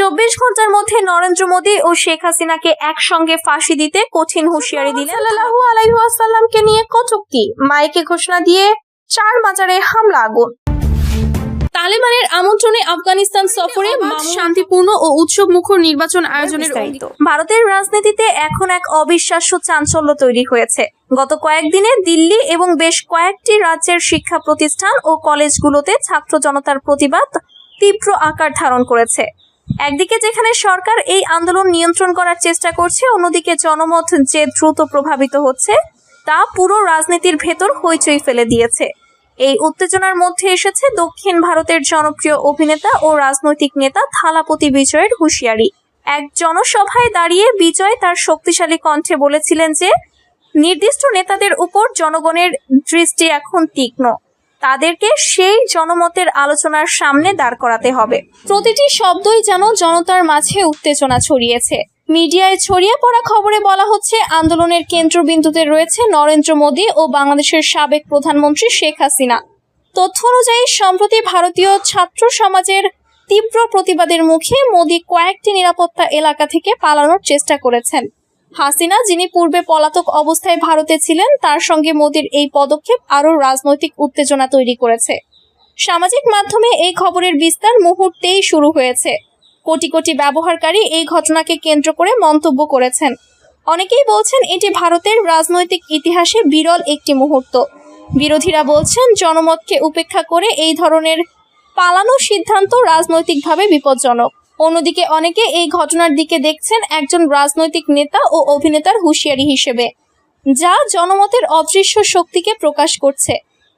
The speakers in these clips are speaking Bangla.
24 ঘন্টার মধ্যে নরেন্দ্র মোদী ও শেখ হাসিনাকে একসঙ্গে ফাঁসি দিতে কঠিন হুঁশিয়ারি দিলেন সাল্লাল্লাহু আলাইহি ওয়াসাল্লামকে নিয়ে কটূক্তি, মাইকে ঘোষণা দিয়ে 4 মাজারে হামলা আগুন। তালেবানের আমন্ত্রণে আফগানিস্তান সফরে শান্তিপূর্ণ ও উৎসব মুখর নির্বাচন আয়োজনের দায়িত্ব। ভারতের রাজনীতিতে এখন এক অবিশ্বাস্য চাঞ্চল্য তৈরি হয়েছে। গত কয়েকদিনে দিল্লি এবং বেশ কয়েকটি রাজ্যের শিক্ষা প্রতিষ্ঠান ও কলেজগুলোতে ছাত্র জনতার প্রতিবাদ তীব্র আকার ধারণ করেছে। একদিকে যেখানে সরকার এই আন্দোলন নিয়ন্ত্রণ করার চেষ্টা করছে, অন্যদিকে জনমত যে দ্রুত প্রভাবিত হচ্ছে তা পুরো রাজনীতির ভেতর হইচই ফেলে দিয়েছে। এই উত্তেজনার মধ্যে এসেছে দক্ষিণ ভারতের জনপ্রিয় অভিনেতা ও রাজনৈতিক নেতা থালাপতি বিজয়ের হুঁশিয়ারি। এক জনসভায় দাঁড়িয়ে বিজয় তার শক্তিশালী কণ্ঠে বলেছিলেন যে নির্দিষ্ট নেতাদের উপর জনগণের দৃষ্টি এখন তীক্ষ্ণ, তাদেরকে সেই জনমতের আলোচনার সামনে দাঁড় করাতে হবে। প্রতিটি শব্দই যেন জনতার মাঝে উত্তেজনা ছড়িয়েছে। মিডিয়ায় ছড়িয়ে পড়া খবরে বলা হচ্ছে আন্দোলনের কেন্দ্রবিন্দুতে রয়েছে নরেন্দ্র মোদী ও বাংলাদেশের সাবেক প্রধানমন্ত্রী শেখ হাসিনা। তথ্য অনুযায়ী সম্প্রতি ভারতীয় ছাত্র সমাজের তীব্র প্রতিবাদের মুখে মোদী কয়েকটি নিরাপত্তা এলাকা থেকে পালানোর চেষ্টা করেছেন। হাসিনা, যিনি পূর্বে পলাতক অবস্থায় ভারতে ছিলেন, তার সঙ্গে মোদীর এই পদক্ষেপ আরও রাজনৈতিক উত্তেজনা তৈরি করেছে। সামাজিক মাধ্যমে এই খবরের বিস্তার মুহূর্তেই শুরু হয়েছে। কোটি কোটি ব্যবহারকারী এই ঘটনাকে কেন্দ্র করে মন্তব্য করেছেন। অনেকেই বলছেন এটি ভারতের রাজনৈতিক ইতিহাসে বিরল একটি মুহূর্ত। বিরোধীরা বলছেন জনমতকে উপেক্ষা করে এই ধরনের পালানো সিদ্ধান্ত রাজনৈতিকভাবে বিপজ্জনক। অন্যদিকে অনেকে এই ঘটনার দিকে দেখছেন একজন রাজনৈতিক নেতা ও অভিনেতার হুঁশিয়ারি হিসেবে, যা জনমতের অদৃশ্য শক্তিকে প্রকাশ করছে।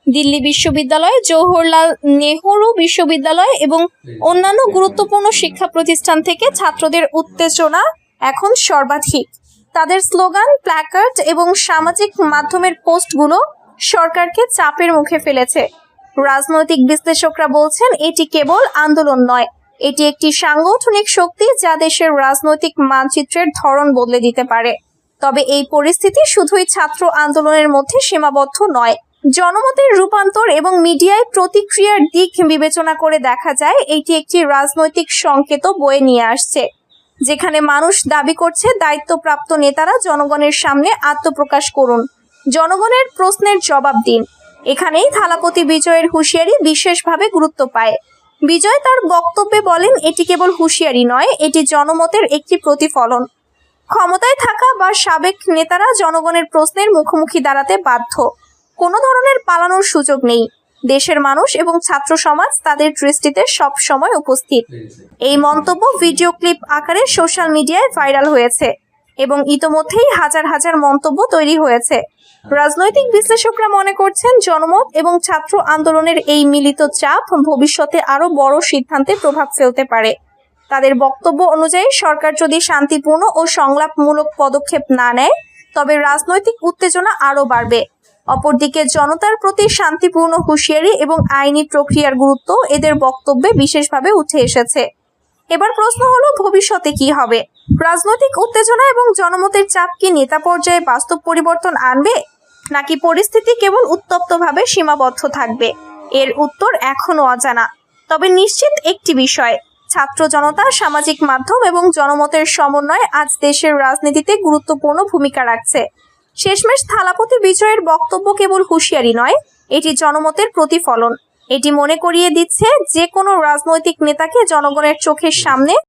দিল্লি বিশ্ববিদ্যালয়, জওহরলাল নেহরু বিশ্ববিদ্যালয় এবং অন্যান্য গুরুত্বপূর্ণ শিক্ষা প্রতিষ্ঠান থেকে ছাত্রদের উত্তেজনা এখন সর্বাধিক। তাদের স্লোগান, প্ল্যাকার্ড এবং সামাজিক মাধ্যমের পোস্টগুলো সরকারকে চাপের মুখে ফেলেছে। রাজনৈতিক বিশ্লেষকরা বলছেন এটি কেবল আন্দোলন নয়, এটি একটি সাংগঠনিক শক্তি যা দেশের রাজনৈতিক মানচিত্রের ধরন বদলে দিতে পারে। তবে এই পরিস্থিতি শুধুই ছাত্র আন্দোলনের মধ্যে সীমাবদ্ধ নয়। জনমতের রূপান্তর এবং মিডিয়ায় প্রতিক্রিয়ার দিক বিবেচনা করে দেখা যায় এটি একটি রাজনৈতিক সংকেত বয়ে নিয়ে আসছে, যেখানে মানুষ দাবি করছে দায়িত্বপ্রাপ্ত নেতারা জনগণের সামনে আত্মপ্রকাশ করুন, জনগণের প্রশ্নের জবাব দিন। এখানেই থালাপতি বিজয়ের হুঁশিয়ারি বিশেষভাবে গুরুত্ব পায়। বিজয় তার বক্তব্যে বলেন এটি কেবল হুঁশিয়ারি নয়, এটি জনমতের একটি প্রতিফলন। ক্ষমতায় থাকা বা সাবেক নেতারা জনগণের প্রশ্নের মুখোমুখি দাঁড়াতে বাধ্য। কোনো ধরনের পালানোর সুযোগ নেই। দেশের মানুষ এবং ছাত্র সমাজ তাদের দৃষ্টিতে সব সময় উপস্থিত। এই মন্তব্য ভিডিও ক্লিপ আকারে সোশ্যাল মিডিয়ায় ভাইরাল হয়েছে এবং ইতোমধ্যেই হাজার হাজার মন্তব্য তৈরি হয়েছে। রাজনৈতিক বিশ্লেষকরা মনে করছেন জনমত এবং ছাত্র আন্দোলনের এই মিলিত চাপ ভবিষ্যতে আরো বড় সিদ্ধান্তে প্রভাব ফেলতে পারে। তাদের বক্তব্য অনুযায়ী সরকার যদি শান্তিপূর্ণ ও সংলাপমূলক পদক্ষেপ না নেয়, তবে রাজনৈতিক উত্তেজনা আরো বাড়বে। অপরদিকে জনতার প্রতি শান্তিপূর্ণ হুঁশিয়ারি এবং আইনি প্রক্রিয়ার গুরুত্ব এদের বক্তব্যে বিশেষভাবে উঠে এসেছে। এবার প্রশ্ন হলো ভবিষ্যতে কি হবে? রাজনৈতিক উত্তেজনা এবং জনমতের চাপ কি নেতা পর্যায়ে বাস্তব পরিবর্তন আনবে, নাকি পরিস্থিতি কেবল উত্তপ্তভাবে সীমাবদ্ধ থাকবে? এর উত্তর এখনো অজানা। তবে নিশ্চিত একটি বিষয়, ছাত্র জনতা, সামাজিক মাধ্যম এবং জনমতের সমন্বয় আজ দেশের রাজনীতিতে গুরুত্বপূর্ণ ভূমিকা রাখছে। শেষমেশ থালাপতি বিজয়ের বক্তব্য কেবল হুঁশিয়ারি নয়, এটি জনমতের প্রতিফলন। এটি মনে করিয়ে দিচ্ছে যে কোনো রাজনৈতিক নেতাকে জনগণের চোখের সামনে